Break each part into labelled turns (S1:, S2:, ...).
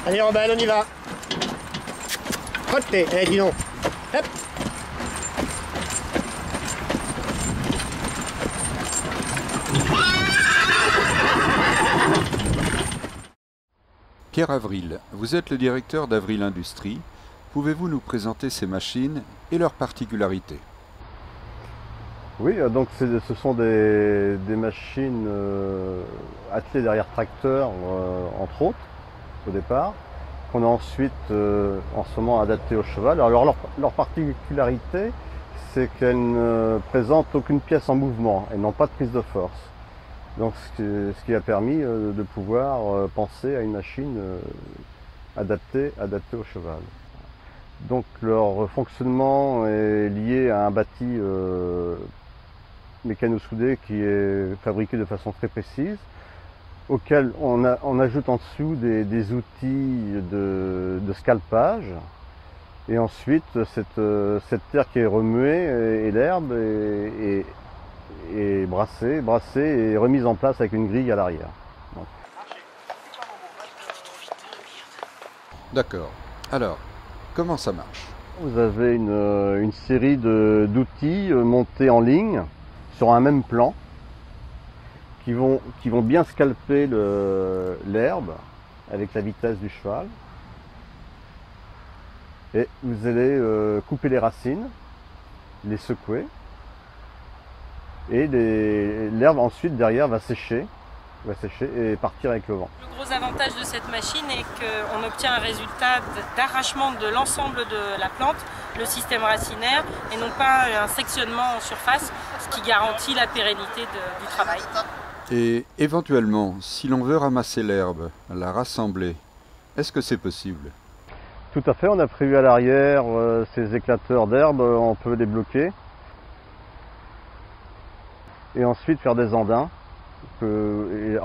S1: Allez Robin, on y va. Côté, dis donc. Hop.
S2: Pierre Avril, vous êtes le directeur d'Avril Industries. Pouvez-vous nous présenter ces machines et leurs particularités?
S3: Oui, donc ce sont des machines attelées derrière tracteur, entre autres, au départ, qu'on a ensuite en ce moment adaptées au cheval. Alors leur particularité, c'est qu'elles ne présentent aucune pièce en mouvement, elles n'ont pas de prise de force. Donc ce qui a permis de pouvoir penser à une machine adaptée au cheval. Donc leur fonctionnement est lié à un bâti mécano-soudé qui est fabriqué de façon très précise, auquel on ajoute en dessous des outils de scalpage. Et ensuite, cette terre qui est remuée et l'herbe est brassée et remise en place avec une grille à l'arrière.
S2: D'accord. Alors, comment ça marche?
S3: Vous avez une série d'outils montés en ligne sur un même plan qui vont bien scalper l'herbe avec la vitesse du cheval. Et vous allez couper les racines, les secouer. Et l'herbe ensuite derrière va sécher et partir avec le vent.
S4: Le gros avantage de cette machine est qu'on obtient un résultat d'arrachement de l'ensemble de la plante, le système racinaire, et non pas un sectionnement en surface, ce qui garantit la pérennité du travail.
S2: Et éventuellement, si l'on veut ramasser l'herbe, la rassembler, est-ce que c'est possible?
S3: Tout à fait, on a prévu à l'arrière ces éclateurs d'herbe, on peut les bloquer. Et ensuite faire des andins. Et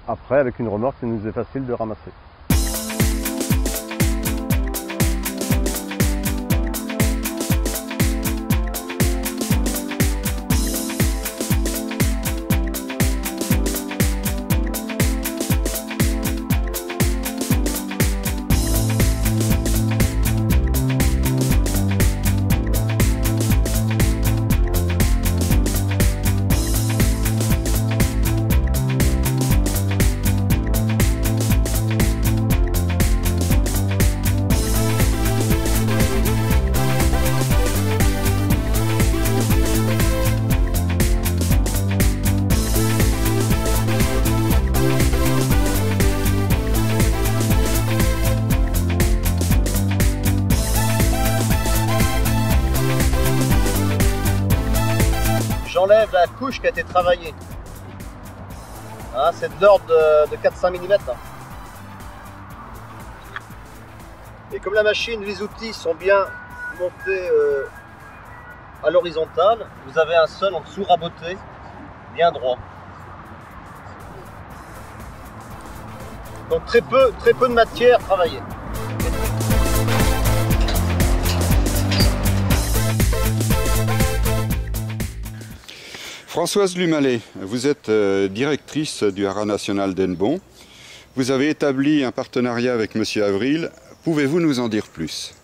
S3: après, avec une remorque, ça nous est facile de ramasser.
S1: J'enlève la couche qui a été travaillée. Hein, c'est de l'ordre de 400 mm. Et comme la machine, les outils sont bien montés à l'horizontale, vous avez un sol en dessous raboté, bien droit. Donc très peu de matière travaillée.
S2: Françoise Lumalet, vous êtes directrice du Haras national d'Hennebont. Vous avez établi un partenariat avec Monsieur Avril. Pouvez-vous nous en dire plus?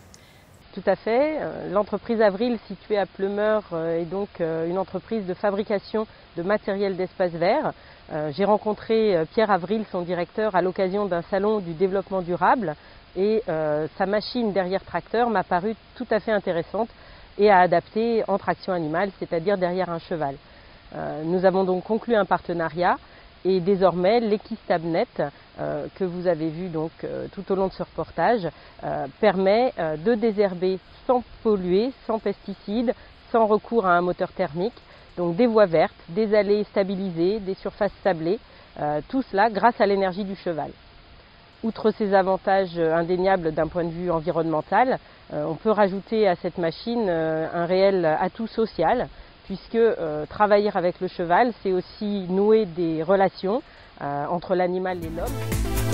S4: Tout à fait. L'entreprise Avril, située à Pleumeur, est donc une entreprise de fabrication de matériel d'espace vert. J'ai rencontré Pierre Avril, son directeur, à l'occasion d'un salon du développement durable, et sa machine derrière tracteur m'a paru tout à fait intéressante et à adapter en traction animale, c'est-à-dire derrière un cheval. Nous avons donc conclu un partenariat et désormais l'Equistabnet, que vous avez vu donc tout au long de ce reportage, permet de désherber sans polluer, sans pesticides, sans recours à un moteur thermique. Donc des voies vertes, des allées stabilisées, des surfaces sablées, tout cela grâce à l'énergie du cheval. Outre ces avantages indéniables d'un point de vue environnemental, on peut rajouter à cette machine un réel atout social, puisque travailler avec le cheval, c'est aussi nouer des relations entre l'animal et l'homme.